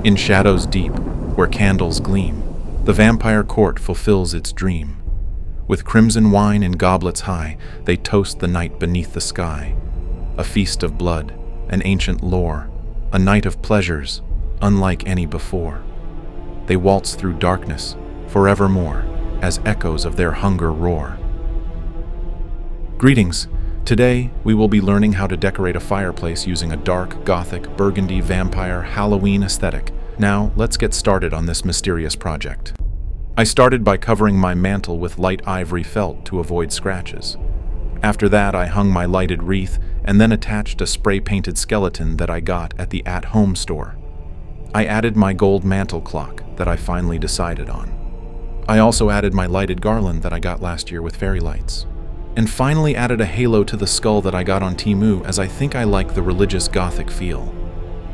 In shadows deep, where candles gleam, the vampire court fulfills its dream. With crimson wine in goblets high, they toast the night beneath the sky. A feast of blood, an ancient lore, a night of pleasures, unlike any before. They waltz through darkness, forevermore, as echoes of their hunger roar. Greetings! Today, we will be learning how to decorate a fireplace using a dark, Gothic, Burgundy, vampire, Halloween aesthetic. Now, let's get started on this mysterious project. I started by covering my mantle with light ivory felt to avoid scratches. After that, I hung my lighted wreath and then attached a spray-painted skeleton that I got at the at-home store. I added my gold mantle clock that I finally decided on. I also added my lighted garland that I got last year with fairy lights. And finally added a halo to the skull that I got on Temu, as I think I like the religious Gothic feel.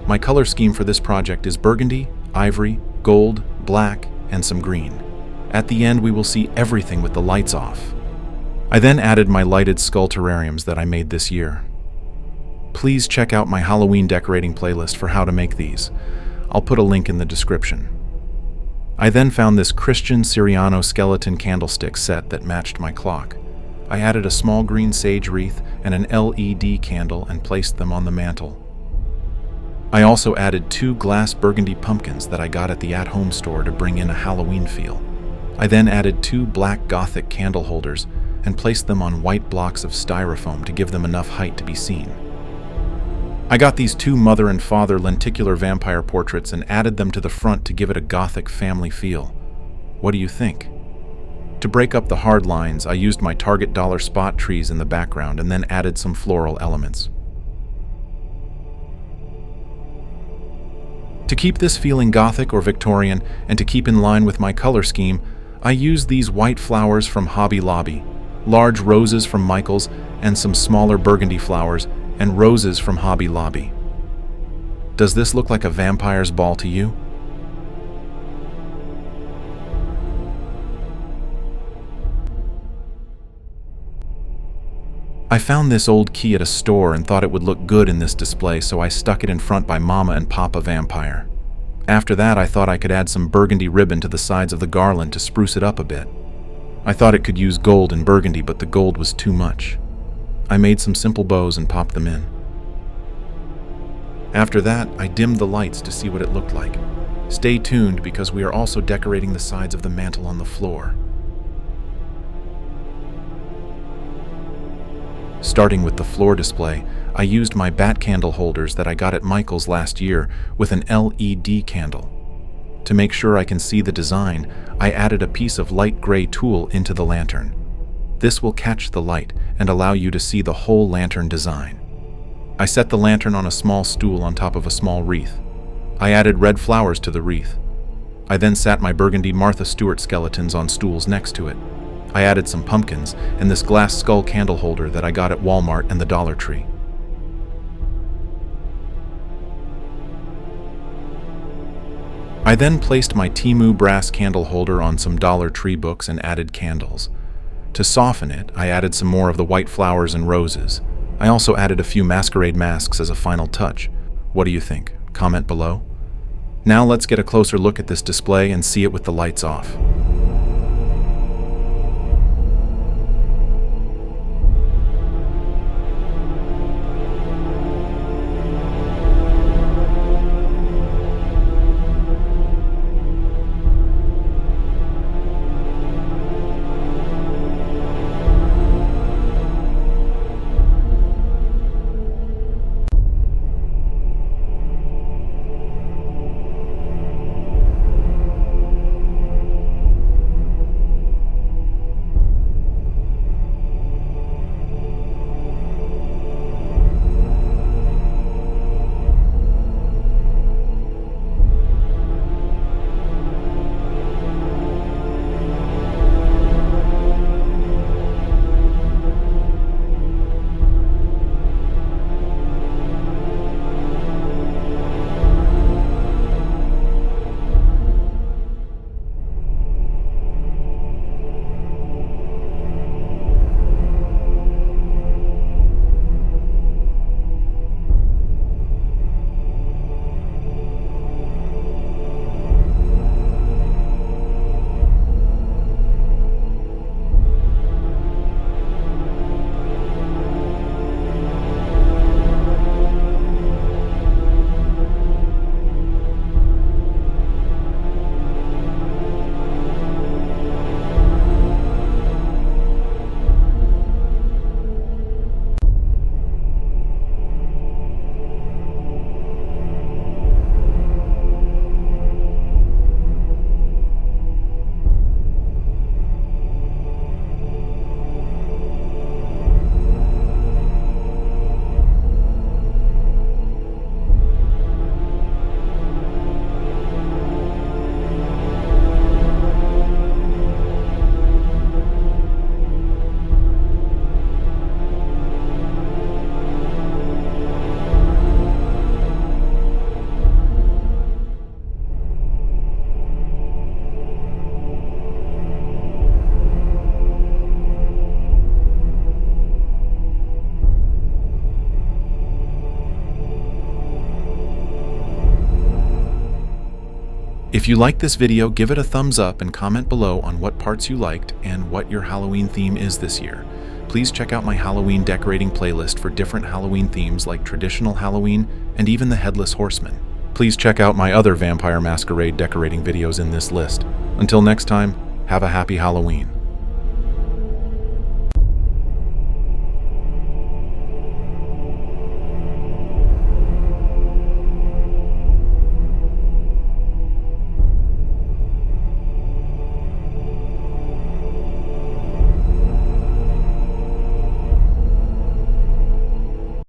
My color scheme for this project is burgundy, ivory, gold, black, and some green. At the end, we will see everything with the lights off. I then added my lighted skull terrariums that I made this year. Please check out my Halloween decorating playlist for how to make these. I'll put a link in the description. I then found this Christian Siriano skeleton candlestick set that matched my clock. I added a small green sage wreath and an LED candle and placed them on the mantle. I also added 2 glass burgundy pumpkins that I got at the at-home store to bring in a Halloween feel. I then added 2 black Gothic candle holders and placed them on white blocks of styrofoam to give them enough height to be seen. I got these 2 mother and father lenticular vampire portraits and added them to the front to give it a Gothic family feel. What do you think? To break up the hard lines, I used my Target dollar spot trees in the background and then added some floral elements. To keep this feeling Gothic or Victorian, and to keep in line with my color scheme, I used these white flowers from Hobby Lobby, large roses from Michael's, and some smaller burgundy flowers and roses from Hobby Lobby. Does this look like a vampire's ball to you? I found this old key at a store and thought it would look good in this display, so I stuck it in front by Mama and Papa Vampire. After that, I thought I could add some burgundy ribbon to the sides of the garland to spruce it up a bit. I thought it could use gold and burgundy, but the gold was too much. I made some simple bows and popped them in. After that, I dimmed the lights to see what it looked like. Stay tuned because we are also decorating the sides of the mantle on the floor. Starting with the floor display, I used my bat candle holders that I got at Michael's last year with an LED candle. To make sure I can see the design, I added a piece of light gray tulle into the lantern. This will catch the light and allow you to see the whole lantern design. I set the lantern on a small stool on top of a small wreath. I added red flowers to the wreath. I then sat my burgundy Martha Stewart skeletons on stools next to it. I added some pumpkins and this glass skull candle holder that I got at Walmart and the Dollar Tree. I then placed my Temu brass candle holder on some Dollar Tree books and added candles. To soften it, I added some more of the white flowers and roses. I also added a few Masquerade masks as a final touch. What do you think? Comment below. Now let's get a closer look at this display and see it with the lights off. If you liked this video, give it a thumbs up and comment below on what parts you liked and what your Halloween theme is this year. Please check out my Halloween decorating playlist for different Halloween themes like traditional Halloween and even the Headless Horseman. Please check out my other Vampire Masquerade decorating videos in this list. Until next time, have a happy Halloween.